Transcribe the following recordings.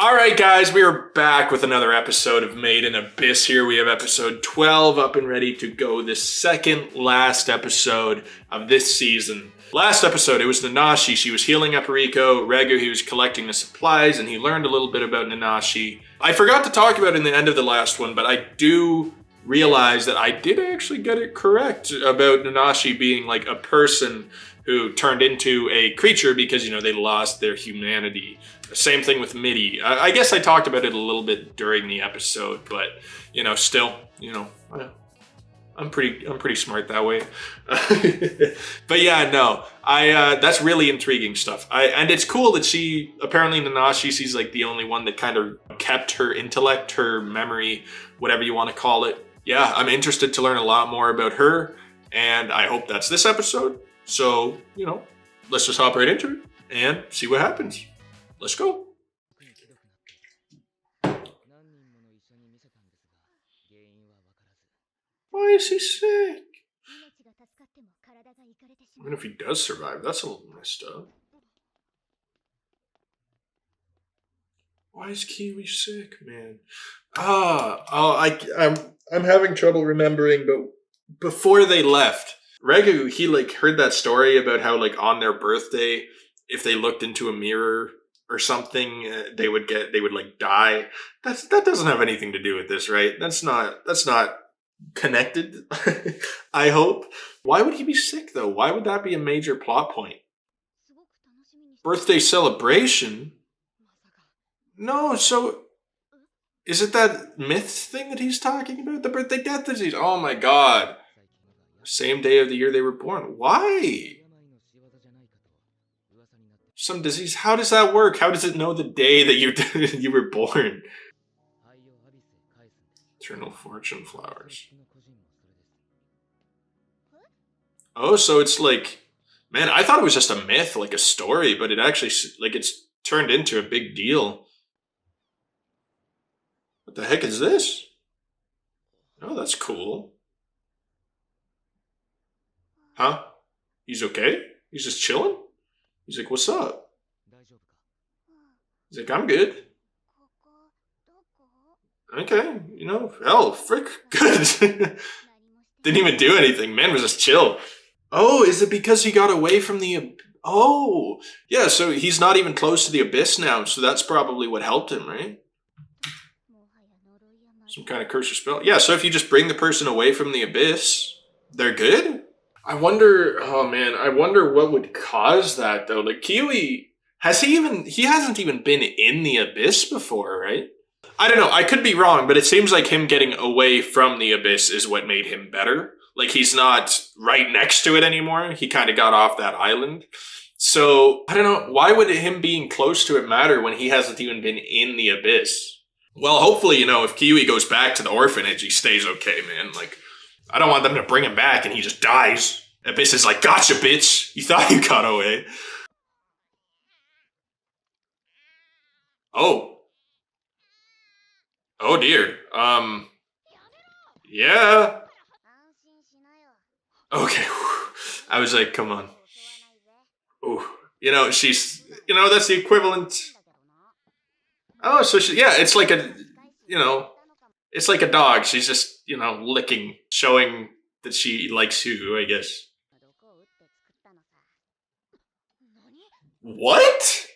Alright guys, we are back with another episode of Made in Abyss here. We have episode 12 up and ready to go, the second last episode of this season. Last episode, it was Nanachi. She was healing up Rico. Regu, he was collecting the supplies, and he learned a little bit about Nanachi. I forgot to talk about it in the end of the last one, but I do realize that I did actually get it correct about Nanachi being like a person who turned into a creature because, they lost their humanity. Same thing with Midi. I guess I talked about it a little bit during the episode, but, still, I'm pretty smart that way. But yeah, no, that's really intriguing stuff. And it's cool that apparently Nanachi, she's like the only one that kind of kept her intellect, her memory, whatever you want to call it. Yeah, I'm interested to learn a lot more about her, and I hope that's this episode. So, let's just hop right into it and see what happens. Let's go. Why is he sick? Even if he does survive, that's a little messed up. Why is Kiwi sick, man? I'm having trouble remembering, but before they left, Regu, he heard that story about how on their birthday, if they looked into a mirror or something, they would die. That doesn't have anything to do with this, right? That's not connected. I hope. Why would he be sick though? Why would that be a major plot point? Birthday celebration? No, so is it that myth thing that he's talking about? The birthday death disease? Oh my god. Same day of the year they were born. Why? Some disease? How does that work? How does it know the day that you were born? Eternal fortune flowers. Oh, so it's man, I thought it was just a myth, a story, but it actually, it's turned into a big deal. What the heck is this? Oh, that's cool. Huh? He's okay? He's just chilling? He's like, what's up? He's like, I'm good. Okay, hell, frick, good. Didn't even do anything. Man was just chill. Oh, is it because he got away from the... Oh, yeah, so he's not even close to the abyss now, so that's probably what helped him, right? Some kind of curse or spell. Yeah, so if you just bring the person away from the abyss, they're good? I wonder what would cause that, though. Kiwi, he hasn't even been in the abyss before, right? I don't know, I could be wrong, but it seems like him getting away from the abyss is what made him better. He's not right next to it anymore. He kind of got off that island. So, I don't know, why would him being close to it matter when he hasn't even been in the abyss? Well, hopefully, if Kiwi goes back to the orphanage, he stays okay, man. I don't want them to bring him back and he just dies. Abyss is like, gotcha, bitch. You thought you got away. Oh. Oh dear. Yeah. Okay. I was like, come on. Ooh. She's, that's the equivalent. Oh, so it's like it's like a dog. She's just, licking, showing that she likes you, I guess. What?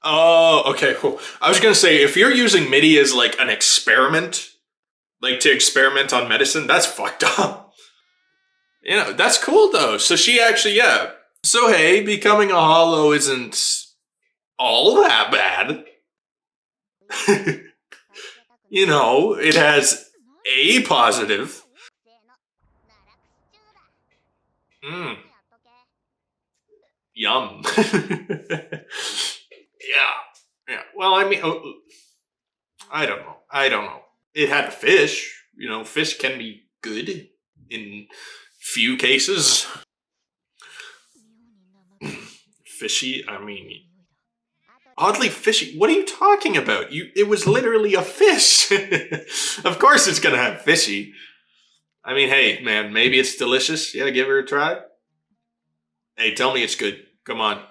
Oh, okay. Cool. I was gonna say, if you're using MIDI as an experiment, to experiment on medicine, that's fucked up. That's cool though. So she actually, yeah. So hey, becoming a hollow isn't all that bad. It has a positive. Yum. Yeah. Well, I mean, I don't know. It had fish. Fish can be good in few cases. Fishy, I mean... Oddly fishy. What are you talking about? It was literally a fish. Of course it's gonna have fishy. I mean, hey, man, maybe it's delicious. Yeah, give her a try. Hey, tell me it's good. Come on.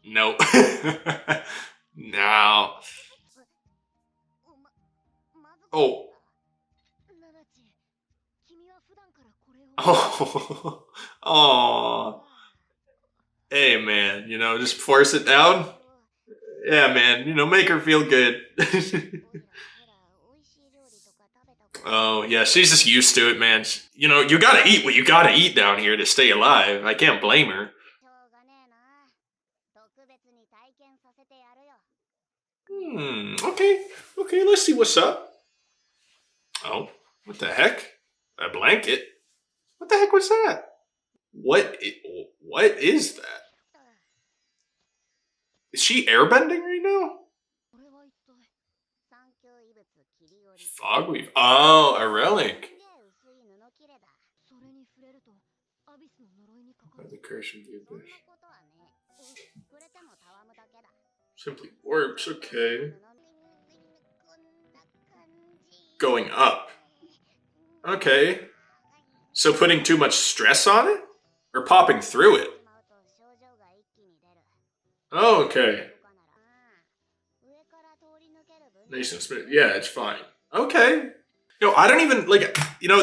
No. No. Oh. Oh. Oh. Hey, man, just force it down. Yeah, man, make her feel good. Oh, yeah, she's just used to it, man. You gotta eat what you gotta eat down here to stay alive. I can't blame her. Okay. Okay, let's see what's up. Oh, what the heck? A blanket? What the heck was that? What is that? Is she airbending right now? Fogweave. Oh, a relic. The curse of the abyss. Simply orbs, okay. Going up. Okay. So putting too much stress on it? Or popping through it? Oh, okay. Nation Spirit. Yeah, it's fine. Okay. I don't even,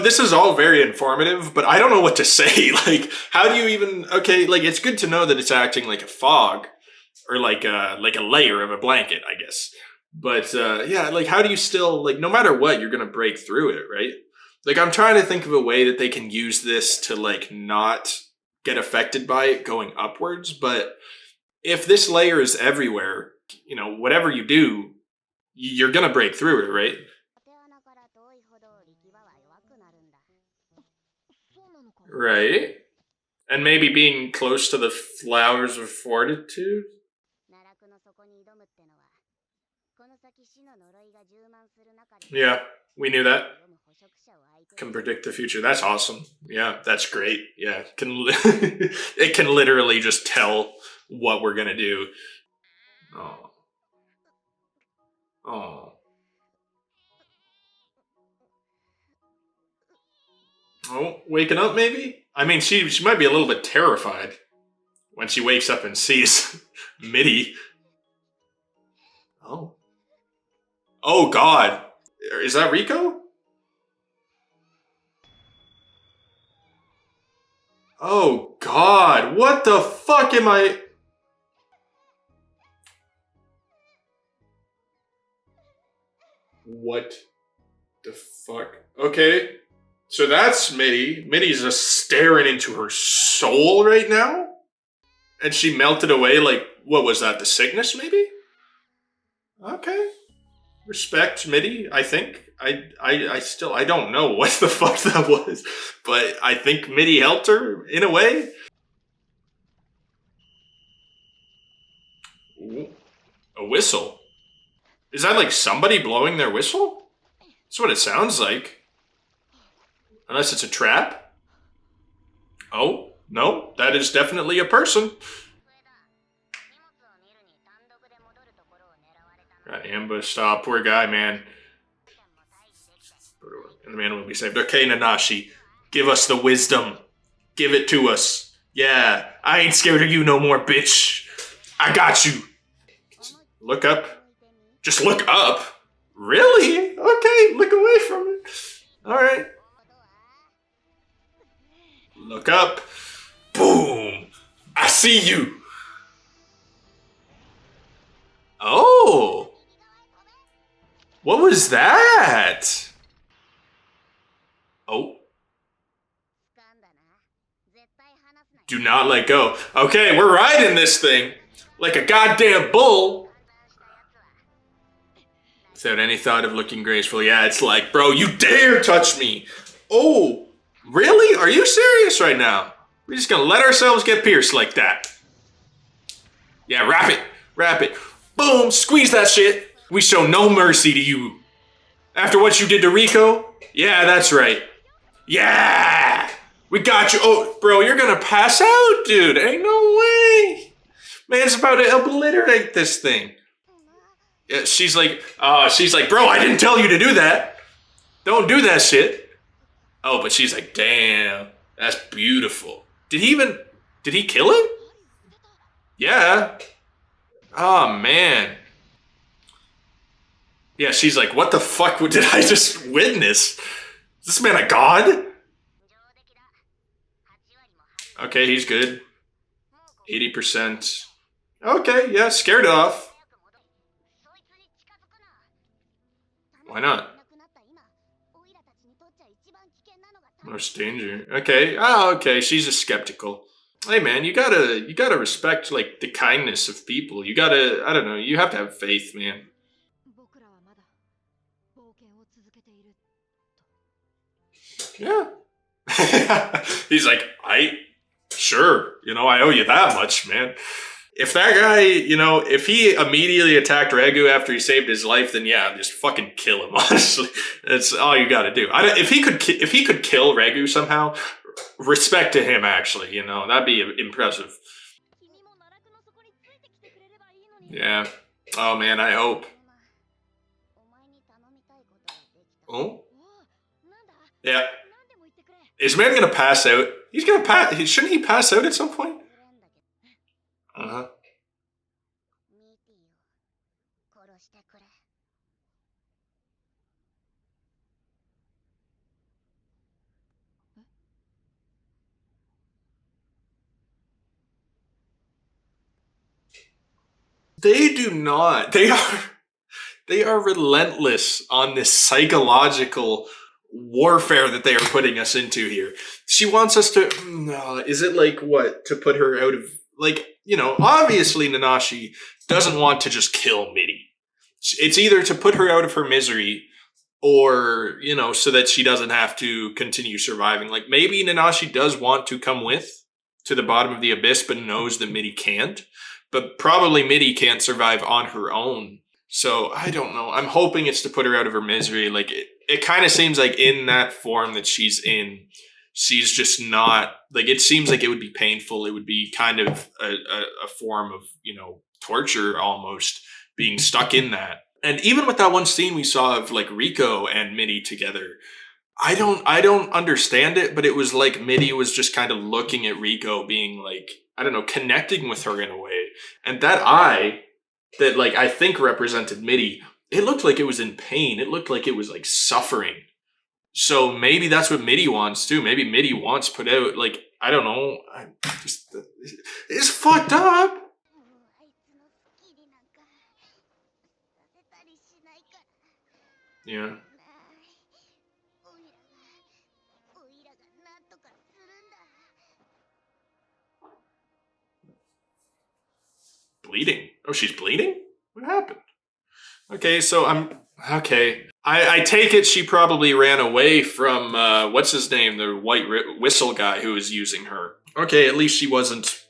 this is all very informative, but I don't know what to say. Like, how do you even, okay, it's good to know that it's acting like a fog, or like a layer of a blanket, I guess. But, yeah, how do you still, no matter what, you're going to break through it, right? I'm trying to think of a way that they can use this to, not get affected by it going upwards, but if this layer is everywhere, whatever you do, you're going to break through it, right? Right. And maybe being close to the flowers of fortitude? Yeah, we knew that. Can predict the future. That's awesome. Yeah, that's great. Yeah, it can literally just tell what we're gonna do. Oh. Oh. Oh, waking up maybe? I mean, she might be a little bit terrified when she wakes up and sees Mitty. Oh. Oh, God. Is that Rico? Oh, God. What the fuck am I... What the fuck? Okay. So that's Mitty. Mitty's just staring into her soul right now? And she melted away what was that, the sickness maybe? Okay. Respect Mitty, I think. I don't know what the fuck that was. But I think Mitty helped her in a way. Ooh, a whistle. Is that somebody blowing their whistle? That's what it sounds like. Unless it's a trap. Oh, no, that is definitely a person. Got ambushed. Oh, poor guy, man. And the man will be saved. Okay, Nanachi, give us the wisdom. Give it to us. Yeah, I ain't scared of you no more, bitch. I got you. Look up. Just look up. Really? Okay, look away from it. Alright. Look up. Boom. I see you. Oh. What was that? Oh. Do not let go. Okay, we're riding this thing like a goddamn bull. Without any thought of looking graceful. Yeah, it's like, bro, you dare touch me. Oh, really? Are you serious right now? We're just gonna let ourselves get pierced like that. Yeah, wrap it. Wrap it. Boom, squeeze that shit. We show no mercy to you. After what you did to Rico? Yeah, that's right. Yeah! We got you. Oh, bro, you're gonna pass out, dude. Ain't no way. Man's about to obliterate this thing. Yeah, she's like, bro, I didn't tell you to do that. Don't do that shit. Oh, but she's like, damn, that's beautiful. Did he kill him? Yeah. Oh, man. Yeah, she's like, what the fuck did I just witness? Is this man a god? Okay, he's good. 80%. Okay, yeah, scared it off. Why not? Most danger. Okay. Oh, okay. She's just skeptical. Hey man, you gotta respect like the kindness of people. You gotta, I don't know, you have to have faith, man. Yeah. He's like, sure, I owe you that much, man. If that guy, if he immediately attacked Regu after he saved his life, then yeah, just fucking kill him. Honestly, that's all you got to do. If he could kill Regu somehow, respect to him. Actually, that'd be impressive. Yeah. Oh man, I hope. Oh. Yeah. Is man gonna pass out? He's gonna pass. Shouldn't he pass out at some point? Uh huh. They do not. They are relentless on this psychological warfare that they are putting us into here. She wants us to. Is it like what to put her out of like obviously Nanachi doesn't want to just kill Midi. It's either to put her out of her misery or so that she doesn't have to continue surviving. Like maybe Nanashi does want to come with to the bottom of the abyss, but knows that Midi can't. But probably Midi can't survive on her own. So I don't know. I'm hoping it's to put her out of her misery. Like it kind of seems like in that form that she's in, she's just not like. It seems like it would be painful. It would be kind of a form of torture almost, being stuck in that. And even with that one scene we saw of like Rico and Midi together, I don't understand it, but it was like Midi was just kind of looking at Rico, being like, I don't know, connecting with her in a way. And that eye that like I think represented Midi, it looked like it was in pain. It looked like it was like suffering. So maybe that's what Midi wants too. Maybe Midi wants put out, like, I don't know. It's fucked up. Yeah. Bleeding. Oh, she's bleeding? What happened? Okay, so okay. I take it she probably ran away from what's his name, the white whistle guy who was using her. Okay, at least she wasn't.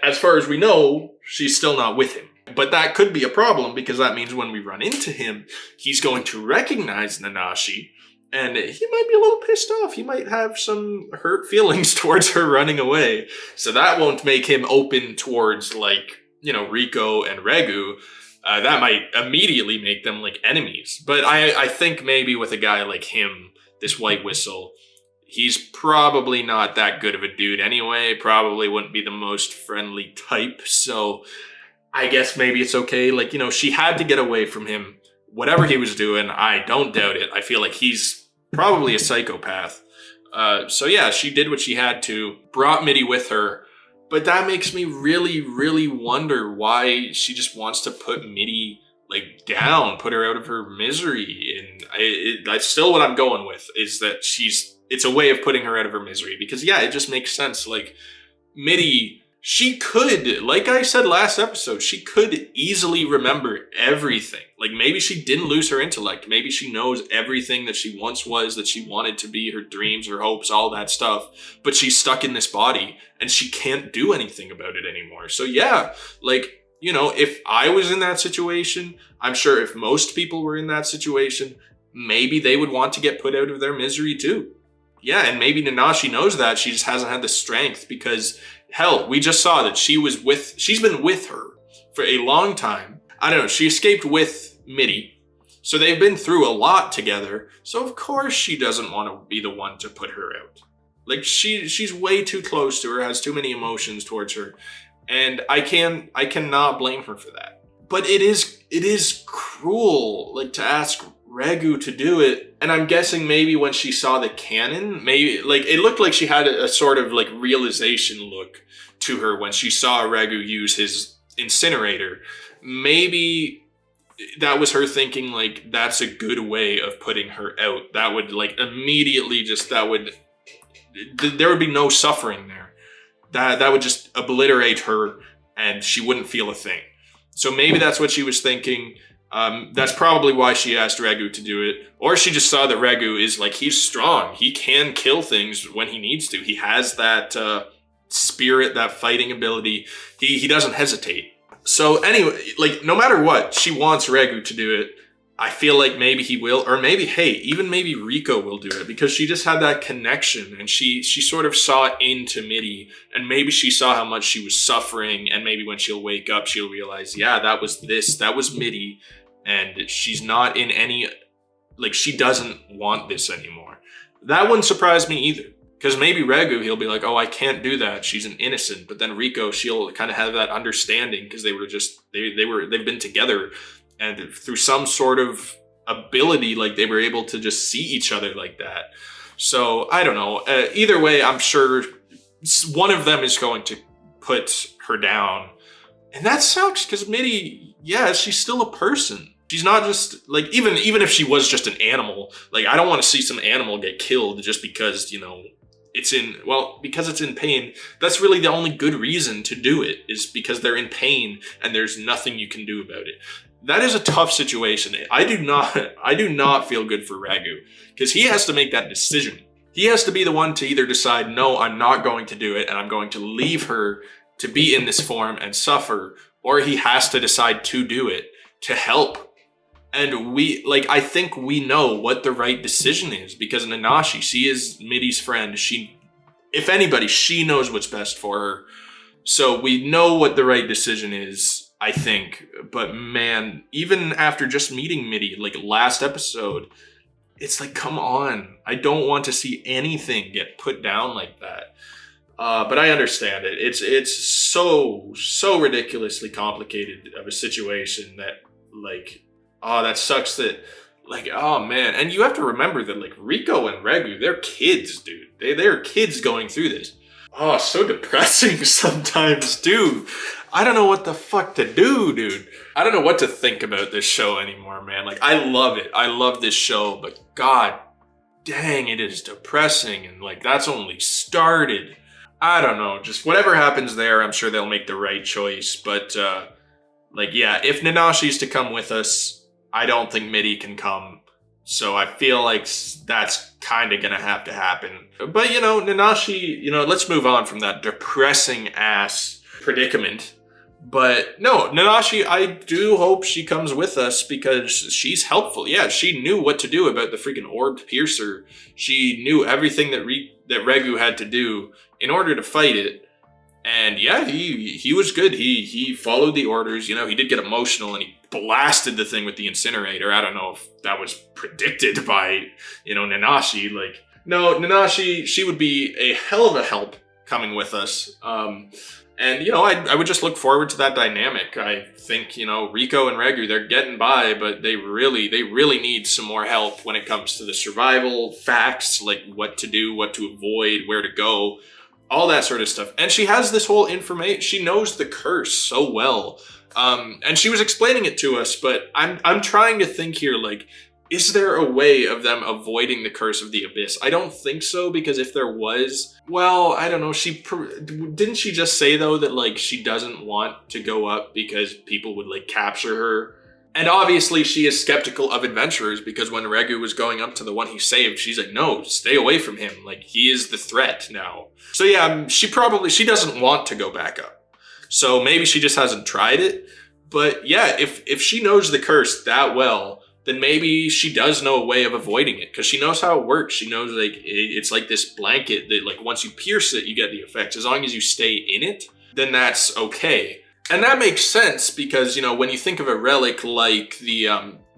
As far as we know, she's still not with him. But that could be a problem because that means when we run into him, he's going to recognize Nanashi, and he might be a little pissed off. He might have some hurt feelings towards her running away. So that won't make him open towards like Rico and Regu. That might immediately make them like enemies. But I think maybe with a guy like him, this white whistle, he's probably not that good of a dude anyway. Probably wouldn't be the most friendly type. So I guess maybe it's okay. Like, she had to get away from him. Whatever he was doing, I don't doubt it. I feel like he's probably a psychopath. So yeah, she did what she had to, brought Midi with her. But that makes me really, really wonder why she just wants to put Midi like down, put her out of her misery. And that's still what I'm going with, is that it's a way of putting her out of her misery. Because yeah, it just makes sense. Like Midi, she could, like I said last episode, she could easily remember everything. Like maybe she didn't lose her intellect. Maybe she knows everything that she once was, that she wanted to be, her dreams, her hopes, all that stuff. But she's stuck in this body and she can't do anything about it anymore. So yeah, like, if I was in that situation, I'm sure if most people were in that situation, maybe they would want to get put out of their misery too. Yeah, and maybe Nanashi knows that. She just hasn't had the strength because, hell, we just saw that she's been with her for a long time. I don't know, she escaped with Midi. So they've been through a lot together. So of course she doesn't want to be the one to put her out. Like she's way too close to her, has too many emotions towards her. And I cannot blame her for that. But it is cruel, like, to ask Regu to do it. And I'm guessing maybe when she saw the cannon, maybe, like, it looked like she had a sort of, like, realization look to her when she saw Regu use his incinerator. Maybe that was her thinking, like, that's a good way of putting her out. That would, like, immediately just, there would be no suffering there. That would just obliterate her and she wouldn't feel a thing. So maybe that's what she was thinking. That's probably why she asked Regu to do it. Or she just saw that Regu is, like, he's strong. He can kill things when he needs to. He has that spirit, that fighting ability. He doesn't hesitate. So anyway, like, no matter what, she wants Regu to do it. I feel like maybe he will, or maybe, hey, even maybe Rico will do it, because she just had that connection and she sort of saw into Mitty, and maybe she saw how much she was suffering, and maybe when she'll wake up, she'll realize, yeah, that was Mitty, and she's not in any, like, she doesn't want this anymore. That wouldn't surprise me either, because maybe Regu, he'll be like, oh, I can't do that, she's an innocent, but then Rico, she'll kind of have that understanding, because they've been together. And through some sort of ability, like, they were able to just see each other like that. So, I don't know. Either way, I'm sure one of them is going to put her down. And that sucks, because Mitty, yeah, she's still a person. She's not just, like, even if she was just an animal, like, I don't want to see some animal get killed just because, because it's in pain. That's really the only good reason to do it, is because they're in pain and there's nothing you can do about it. That is a tough situation. I do not feel good for Regu, because he has to make that decision. He has to be the one to either decide, no, I'm not going to do it, and I'm going to leave her to be in this form and suffer, or he has to decide to do it, to help. And I think we know what the right decision is, because Nanachi, she is Mitty's friend. If anybody, she knows what's best for her. So we know what the right decision is, I think. But man, even after just meeting Mitty, like, last episode, it's like, come on. I don't want to see anything get put down like that. But I understand it. It's so ridiculously complicated of a situation that, like, that sucks that, like, oh man. And you have to remember that, like, Rico and Regu, they're kids, dude. They're kids going through this. Oh, so depressing sometimes, dude. I don't know what the fuck to do, dude. I don't know what to think about this show anymore, man. Like, I love it. I love this show, but god dang, it is depressing. And, like, that's only started. I don't know. Just whatever happens there, I'm sure they'll make the right choice. But, yeah, if Nanashi's to come with us, I don't think Mitty can come. So I feel like that's kind of going to have to happen. But, Nanachi, let's move on from that depressing ass predicament. But no, Nanachi, I do hope she comes with us, because she's helpful. Yeah, she knew what to do about the freaking orbed piercer. She knew everything that Regu had to do in order to fight it. And yeah, he was good. He followed the orders. He did get emotional and he blasted the thing with the incinerator. I don't know if that was predicted by, Nanachi. Like, no, Nanachi, she would be a hell of a help coming with us. And, I would just look forward to that dynamic. I think, Rico and Regu, they're getting by, but they really need some more help when it comes to the survival facts, like what to do, what to avoid, where to go. All that sort of stuff. And she has this whole information. She knows the curse so well. And she was explaining it to us, but I'm trying to think here, like, is there a way of them avoiding the curse of the abyss? I don't think so, because if there was, well, I don't know. Didn't she just say, though, that, like, she doesn't want to go up because people would, like, capture her? And obviously she is skeptical of adventurers, because when Regu was going up to the one he saved, she's like, no, stay away from him. Like, he is the threat now. So yeah, she doesn't want to go back up. So maybe she just hasn't tried it. But yeah, if she knows the curse that well, then maybe she does know a way of avoiding it, because she knows how it works. She knows, like, it's like this blanket that, like, once you pierce it, you get the effects. As long as you stay in it, then that's okay. And that makes sense, because, when you think of a relic like the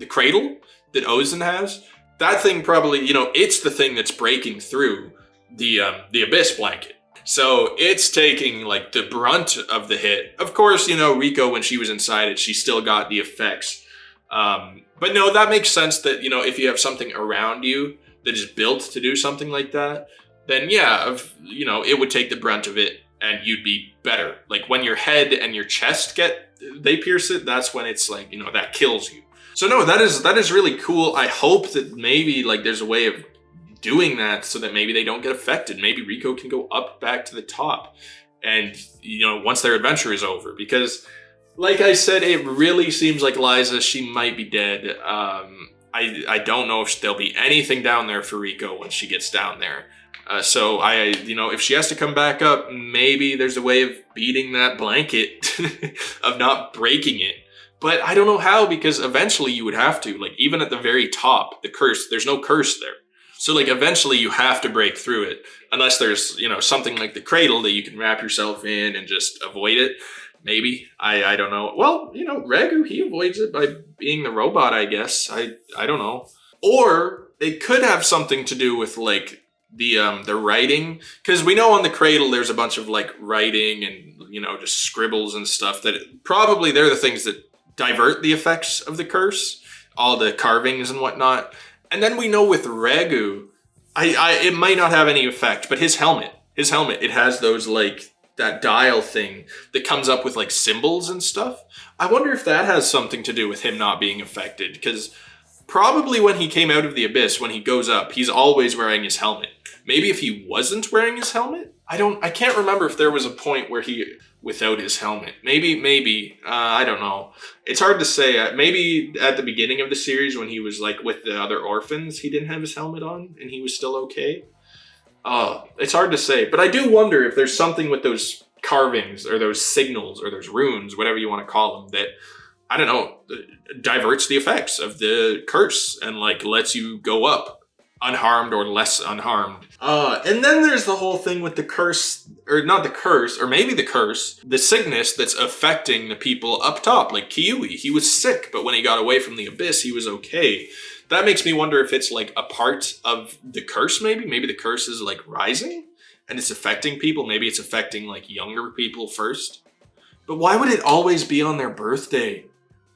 cradle that Ozen has, that thing probably, it's the thing that's breaking through the abyss blanket. So it's taking like the brunt of the hit. Of course, you know, Rico, when she was inside it, she still got the effects. But no, that makes sense that, you know, if you have something around you that is built to do something like that, then yeah, you know, it would take the brunt of it and you'd be better. Like when your head and your chest they pierce it, that's when it's like, you know, that kills you. So no, that is really cool. I hope that maybe like there's a way of doing that so that maybe they don't get affected. Maybe Rico can go up back to the top and, you know, once their adventure is over, because like I said, it really seems like Liza, she might be dead. I don't know if there'll be anything down there for Rico when she gets down there. So you know, if she has to come back up, maybe there's a way of beating that blanket, of not breaking it. But I don't know how, because eventually you would have to, like even at the very top, the curse, there's no curse there. So like eventually you have to break through it, unless there's, you know, something like the cradle that you can wrap yourself in and just avoid it. Maybe. I don't know. Well, you know, Ragu, he avoids it by being the robot, I guess. I don't know. Or it could have something to do with like the writing, because we know on the cradle there's a bunch of like writing and, you know, just scribbles and stuff that probably they're the things that divert the effects of the curse, all the carvings and whatnot. And then we know with Ragu, it might not have any effect, but his helmet, it has those like that dial thing that comes up with like symbols and stuff. I wonder if that has something to do with him not being affected, because probably when he came out of the abyss, when he goes up, he's always wearing his helmet. Maybe if he wasn't wearing his helmet, I can't remember if there was a point where he without his helmet. Maybe I don't know. It's hard to say. Maybe at the beginning of the series when he was like with the other orphans, he didn't have his helmet on and he was still okay. It's hard to say, but I do wonder if there's something with those carvings or those signals or those runes, whatever you want to call them, that, I don't know, diverts the effects of the curse and like lets you go up unharmed or less unharmed. And then there's the whole thing with the curse, or not the curse, or maybe the curse, the sickness that's affecting the people up top, like Kiwi. He was sick, but when he got away from the abyss, he was okay. That makes me wonder if it's like a part of the curse, maybe. Maybe the curse is like rising and it's affecting people. Maybe it's affecting like younger people first. But why would it always be on their birthday?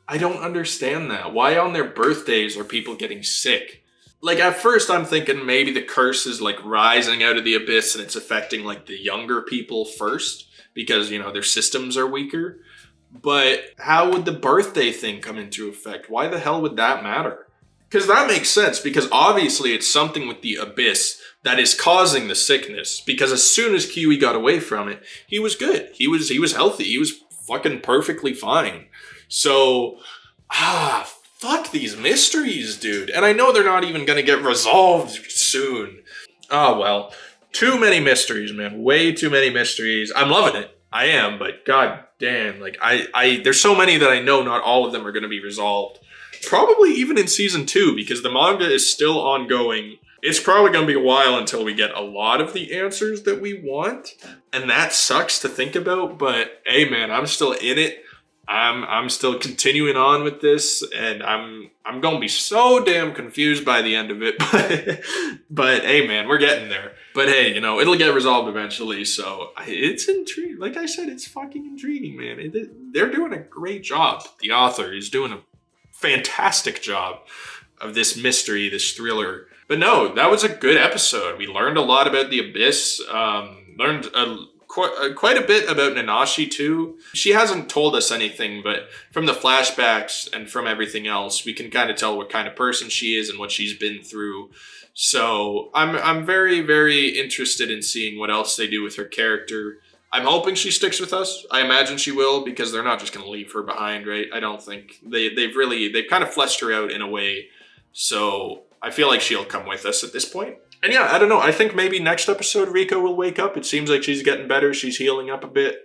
I don't understand that. Why on their birthdays are people getting sick? Like at first I'm thinking maybe the curse is like rising out of the abyss and it's affecting like the younger people first because, you know, their systems are weaker. But how would the birthday thing come into effect? Why the hell would that matter? Because that makes sense, because obviously it's something with the abyss that is causing the sickness. Because as soon as Kiwi got away from it, he was good. He was healthy. He was fucking perfectly fine. So, fuck these mysteries, dude. And I know they're not even gonna get resolved soon. Oh, well. Too many mysteries, man. Way too many mysteries. I'm loving it. I am, but god damn. Like, there's so many that I know not all of them are gonna be resolved. Probably even in season 2, because the manga is still ongoing. It's probably going to be a while until we get a lot of the answers that we want. And that sucks to think about, but hey man, I'm still in it. I'm still continuing on with this, and I'm going to be so damn confused by the end of it. But hey man, we're getting there. But hey, you know, it'll get resolved eventually, so it's intriguing. Like I said, it's fucking intriguing, man. They're doing a great job. The author is doing a fantastic job of this mystery, this thriller. But no, that was a good episode. We learned a lot about the abyss. Learned quite a bit about Nanachi too. She hasn't told us anything, but from the flashbacks and from everything else, we can kind of tell what kind of person she is and what she's been through. So I'm very, very interested in seeing what else they do with her character. I'm hoping she sticks with us. I imagine she will, because they're not just going to leave her behind, right? I don't think. They've kind of fleshed her out in a way. So I feel like she'll come with us at this point. And yeah, I don't know. I think maybe next episode Rico will wake up. It seems like she's getting better. She's healing up a bit.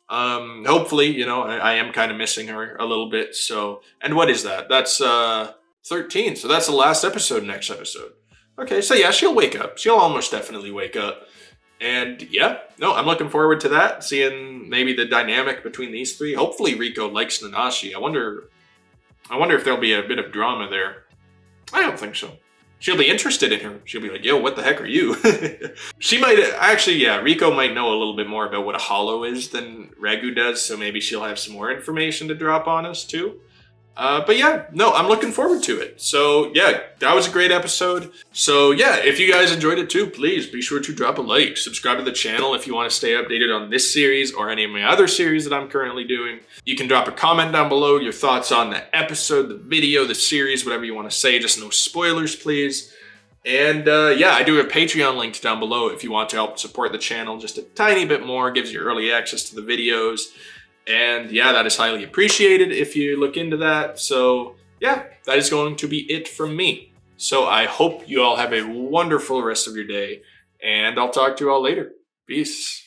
Hopefully, you know, I am kind of missing her a little bit. So, and what is that? That's 13. So that's the last episode, next episode. Okay, so yeah, she'll wake up. She'll almost definitely wake up. And yeah, no, I'm looking forward to that. Seeing maybe the dynamic between these three. Hopefully Rico likes Nanachi. I wonder if there'll be a bit of drama there. I don't think so. she'll be interested in her. She'll be like, yo, what the heck are you? She might actually, yeah, Rico might know a little bit more about what a hollow is than Ragu does, so maybe she'll have some more information to drop on us too. But yeah, no, I'm looking forward to it. So yeah, that was a great episode. So yeah, if you guys enjoyed it too, please be sure to drop a like, subscribe to the channel if you want to stay updated on this series or any of my other series that I'm currently doing. You can drop a comment down below, your thoughts on the episode, the video, the series, whatever you want to say, just no spoilers, please. And yeah, I do have a Patreon linked down below if you want to help support the channel just a tiny bit more, gives you early access to the videos. And yeah, that is highly appreciated if you look into that. So yeah, that is going to be it from me. So I hope you all have a wonderful rest of your day, and I'll talk to you all later. Peace.